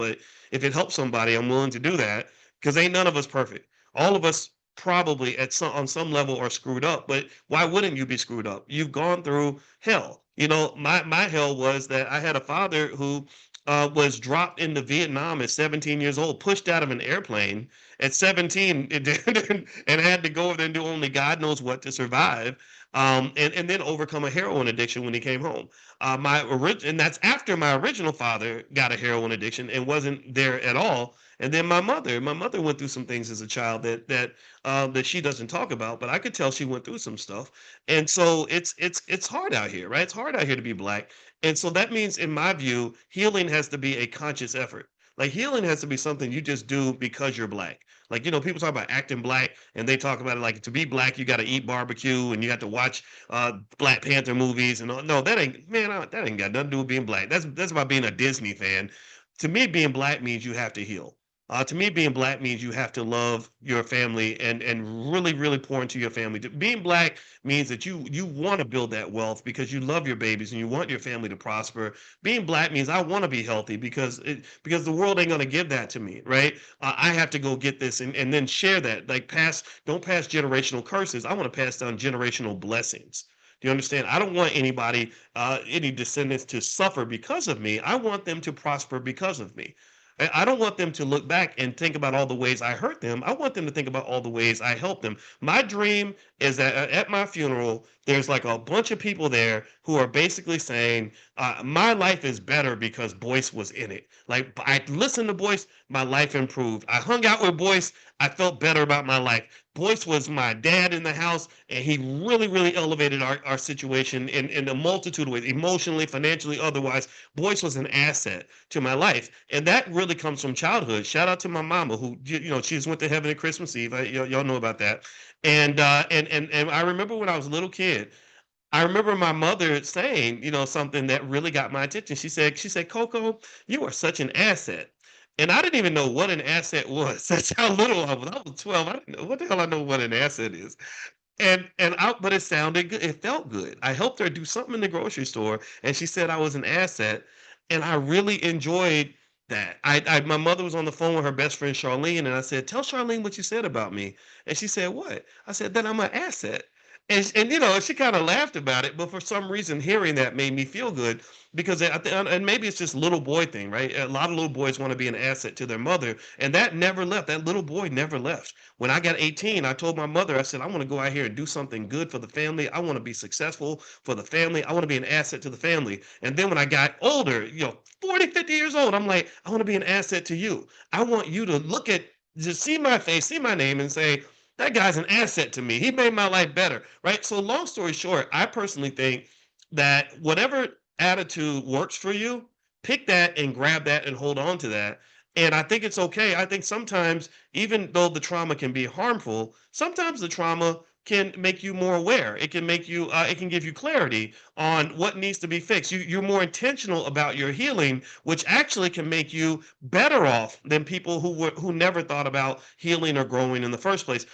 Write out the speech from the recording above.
but if it helps somebody, I'm willing to do that because ain't none of us perfect. All of us probably at some on some level are screwed up, but why wouldn't you be screwed up? You've gone through hell. My hell was that I had a father who was dropped into Vietnam at 17 years old, pushed out of an airplane at 17, and had to go over there and do only God knows what to survive. And then overcome a heroin addiction when he came home. And that's after my original father got a heroin addiction and wasn't there at all. And then my mother went through some things as a child that she doesn't talk about, but I could tell she went through some stuff. And so it's hard out here, right? It's hard out here to be black. And so that means, in my view, healing has to be a conscious effort. Like healing has to be something you just do because you're black. Like, people talk about acting black and they talk about it like to be black, you got to eat barbecue and you got to watch Black Panther movies and all. No, that ain't, man, that ain't got nothing to do with being black. That's about being a Disney fan. To me, being black means you have to heal. To me, being black means you have to love your family and really, really pour into your family. Being black means that you want to build that wealth because you love your babies and you want your family to prosper. Being black means I want to be healthy because the world ain't gonna give that to me, right? I have to go get this and then share that. Like don't pass generational curses. I want to pass down generational blessings. Do you understand? I don't want any descendants to suffer because of me. I want them to prosper because of me. I don't want them to look back and think about all the ways I hurt them. I want them to think about all the ways I helped them. My dream is that at my funeral, there's like a bunch of people there who are basically saying, my life is better because Boyce was in it. Like, I listened to Boyce, my life improved. I hung out with Boyce, I felt better about my life. Boyce was my dad in the house, and he really, really elevated our situation in a multitude of ways, emotionally, financially, otherwise. Boyce was an asset to my life. And that really comes from childhood. Shout out to my mama who, she just went to heaven at Christmas Eve. Y'all know about that. And I remember when I was a little kid, I remember my mother saying, something that really got my attention. She said, Coco, you are such an asset. And I didn't even know what an asset was. That's how little I was. I was 12. I didn't know what the hell I know what an asset is. But it sounded good. It felt good. I helped her do something in the grocery store, and she said I was an asset, and I really enjoyed that. My mother was on the phone with her best friend Charlene, and I said, "Tell Charlene what you said about me." And she said, "What?" I said, "That I'm an asset." And she kind of laughed about it, but for some reason, hearing that made me feel good because and maybe it's just little boy thing, right? A lot of little boys want to be an asset to their mother, and that never left. That little boy never left. When I got 18, I told my mother, I said, I want to go out here and do something good for the family. I want to be successful for the family. I want to be an asset to the family. And then when I got older, 40, 50 years old, I'm like, I want to be an asset to you. I want you to just see my face, see my name, and say, that guy's an asset to me. He made my life better, right? So, long story short, I personally think that whatever attitude works for you, pick that and grab that and hold on to that. And I think it's okay. I think sometimes, even though the trauma can be harmful, sometimes the trauma can make you more aware. It can give you clarity on what needs to be fixed. You're more intentional about your healing, which actually can make you better off than people who never thought about healing or growing in the first place.